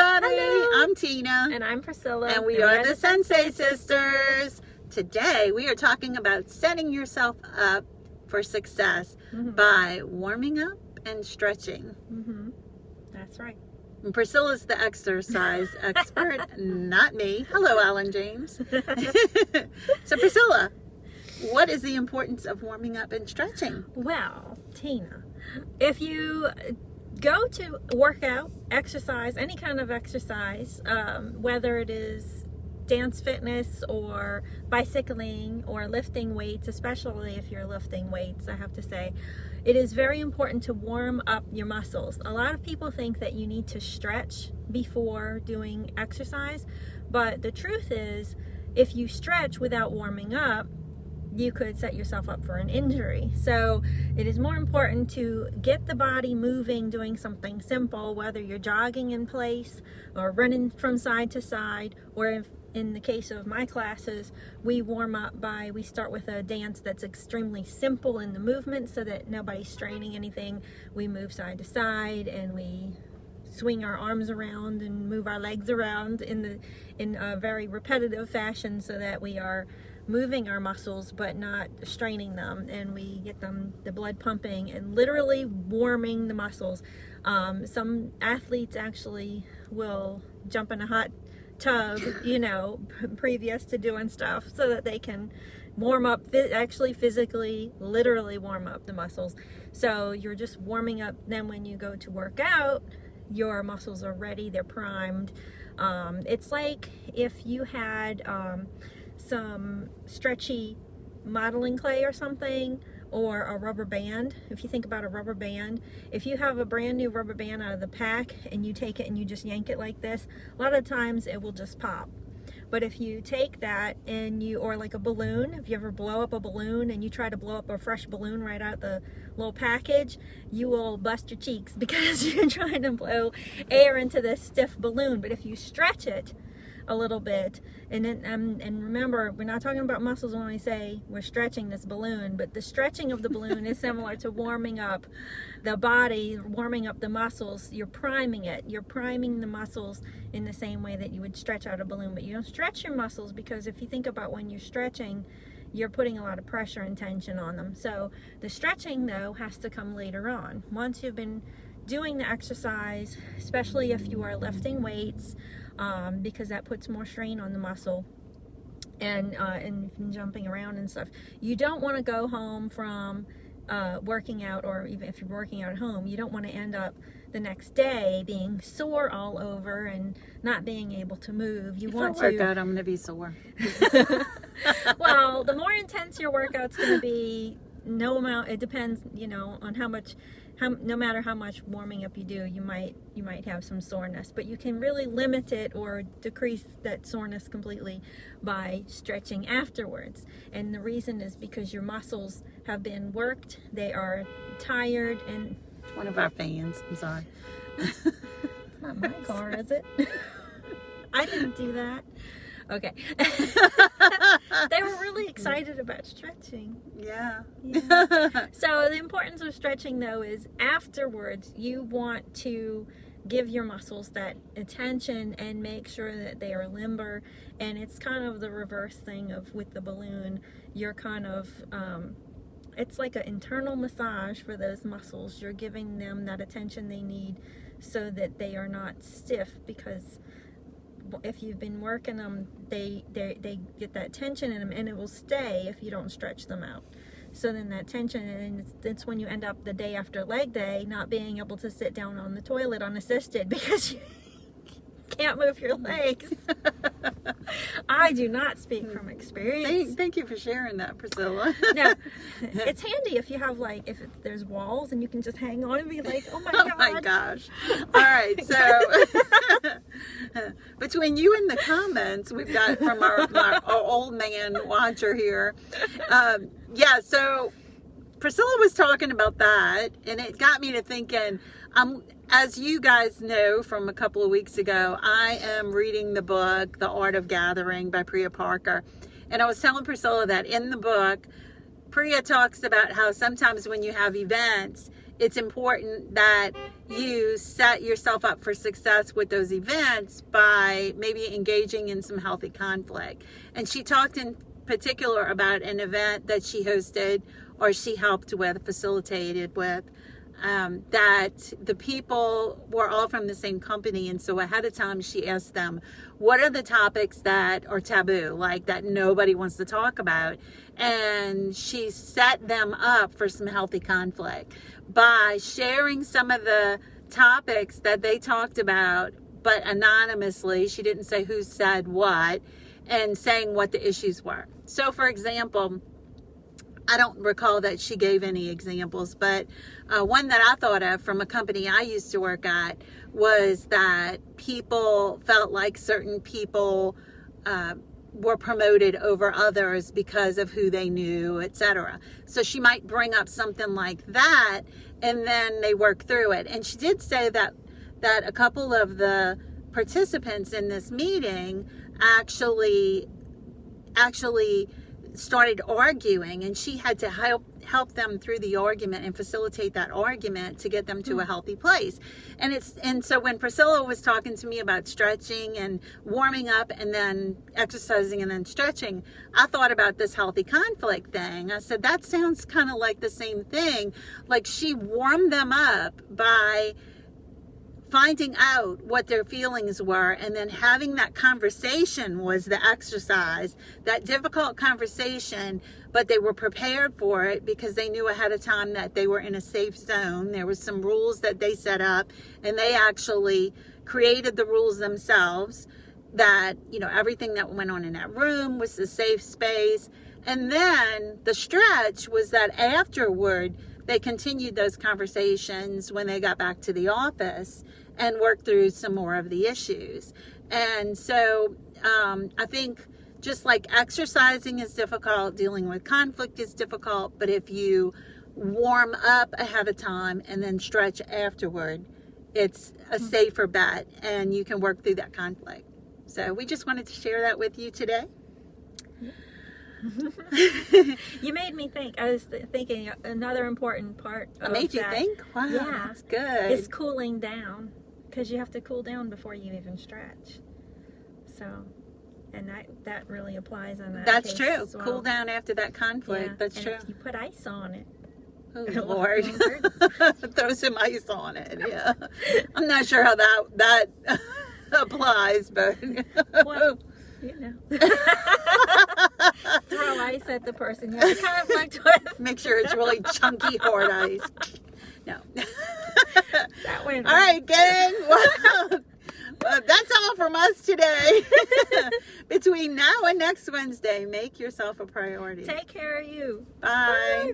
everybody. Hello. I'm Tina. And I'm Priscilla. And we are the Sensei Sisters. Today we are talking about setting yourself up for success by warming up and stretching. That's right. And Priscilla's the exercise expert, not me. Hello, Alan James. So Priscilla, what is the importance of warming up and stretching? Well, Tina, if you go to workout, exercise, any kind of exercise, whether it is dance fitness or bicycling or lifting weights, especially if you're lifting weights, I have to say, it is very important to warm up your muscles. A lot of people think that you need to stretch before doing exercise, but the truth is, if you stretch without warming up, you could set yourself up for an injury. So it is more important to get the body moving, doing something simple, whether you're jogging in place or running from side to side, or if, in the case of my classes, we warm up we start with a dance that's extremely simple in the movement so that nobody's straining anything. We move side to side and we swing our arms around and move our legs around in a very repetitive fashion so that we are moving our muscles but not straining them, and we get the blood pumping and literally warming the muscles. Some athletes actually will jump in a hot tub, previous to doing stuff so that they can warm up, actually physically, literally warm up the muscles. So you're just warming up. Then when you go to work out, your muscles are ready, they're primed. It's like if you had some stretchy modeling clay or something, or a rubber band. If you think about a rubber band, if you have a brand new rubber band out of the pack and you take it and you just yank it like this, a lot of times it will just pop. But if you take that or like a balloon, if you ever blow up a balloon and you try to blow up a fresh balloon right out the little package, you will bust your cheeks because you're trying to blow air into this stiff balloon. But if you stretch it a little bit, and remember, we're not talking about muscles when I say we're stretching this balloon, but the stretching of the balloon is similar to warming up the body, warming up the muscles. You're priming it. You're priming the muscles in the same way that you would stretch out a balloon, but you don't stretch your muscles because if you think about when you're stretching, you're putting a lot of pressure and tension on them. So the stretching, though, has to come later on. Once you've been doing the exercise, especially if you are lifting weights, because that puts more strain on the muscle, and jumping around and stuff. You don't want to go home from working out, or even if you're working out at home, you don't want to end up the next day being sore all over and not being able to move. You want to work out, I'm going to be sore. Well, the more intense your workout's going to be, it depends, on how much. No matter how much warming up you do, you might have some soreness, but you can really limit it or decrease that soreness completely by stretching afterwards. And the reason is because your muscles have been worked, they are tired, and one of our fans, I'm sorry. It's not my car, is it? I didn't do that. Okay. They were really excited about stretching. Yeah. So the importance of stretching, though, is afterwards you want to give your muscles that attention and make sure that they are limber. And it's kind of the reverse thing with the balloon. You're kind of, it's like an internal massage for those muscles. You're giving them that attention they need so that they are not stiff, because if you've been working them, they get that tension in them, and it will stay if you don't stretch them out. So then that tension, and it's when you end up the day after leg day not being able to sit down on the toilet unassisted because you can't move your legs. I do not speak from experience. Thank you for sharing that, Priscilla. No, it's handy if you have if there's walls and you can just hang on and be like, oh my god. Oh my gosh. All right, so between you and the comments we've got from our old man watcher here, so Priscilla was talking about that, and it got me to thinking, as you guys know from a couple of weeks ago, I am reading the book, The Art of Gathering by Priya Parker. And I was telling Priscilla that in the book, Priya talks about how sometimes when you have events, it's important that you set yourself up for success with those events by maybe engaging in some healthy conflict. And she talked in particular about an event that she hosted or she helped with, facilitated with, that the people were all from the same company. And so ahead of time, she asked them, what are the topics that are taboo, like that nobody wants to talk about? And she set them up for some healthy conflict by sharing some of the topics that they talked about, but anonymously. She didn't say who said what, and saying what the issues were. So for example, I don't recall that she gave any examples, but one that I thought of from a company I used to work at was that people felt like certain people were promoted over others because of who they knew, etc. So she might bring up something like that, and then they work through it. And she did say that a couple of the participants in this meeting actually started arguing, and she had to help them through the argument and facilitate that argument to get them to a healthy place. And so when Priscilla was talking to me about stretching and warming up and then exercising and then stretching, I thought about this healthy conflict thing. I said, that sounds kind of like the same thing. Like, she warmed them up by finding out what their feelings were, and then having that conversation was the exercise, that difficult conversation, but they were prepared for it because they knew ahead of time that they were in a safe zone. There was some rules that they set up, and they actually created the rules themselves, that, you know, everything that went on in that room was a safe space. And then the stretch was that afterward, they continued those conversations when they got back to the office and worked through some more of the issues. And so I think just like exercising is difficult, dealing with conflict is difficult, but if you warm up ahead of time and then stretch afterward, it's a safer bet and you can work through that conflict. So we just wanted to share that with you today. You made me think. I was thinking another important part of I made you that, think? Wow, yeah, that's good. is cooling down, because you have to cool down before you even stretch. So, and that really applies on that. That's case true. as well. Cool down after that conflict. Yeah. That's and true. If you put ice on it. Oh, It'll Lord. hurt. Throw some ice on it. Yeah. I'm not sure how that applies, but Well, you know. Throw ice at the person you have a conflict with. make sure it's really chunky hard ice. No. That went All right, gang. Well, that's all from us today. Between now and next Wednesday, make yourself a priority. Take care of you. Bye. Bye.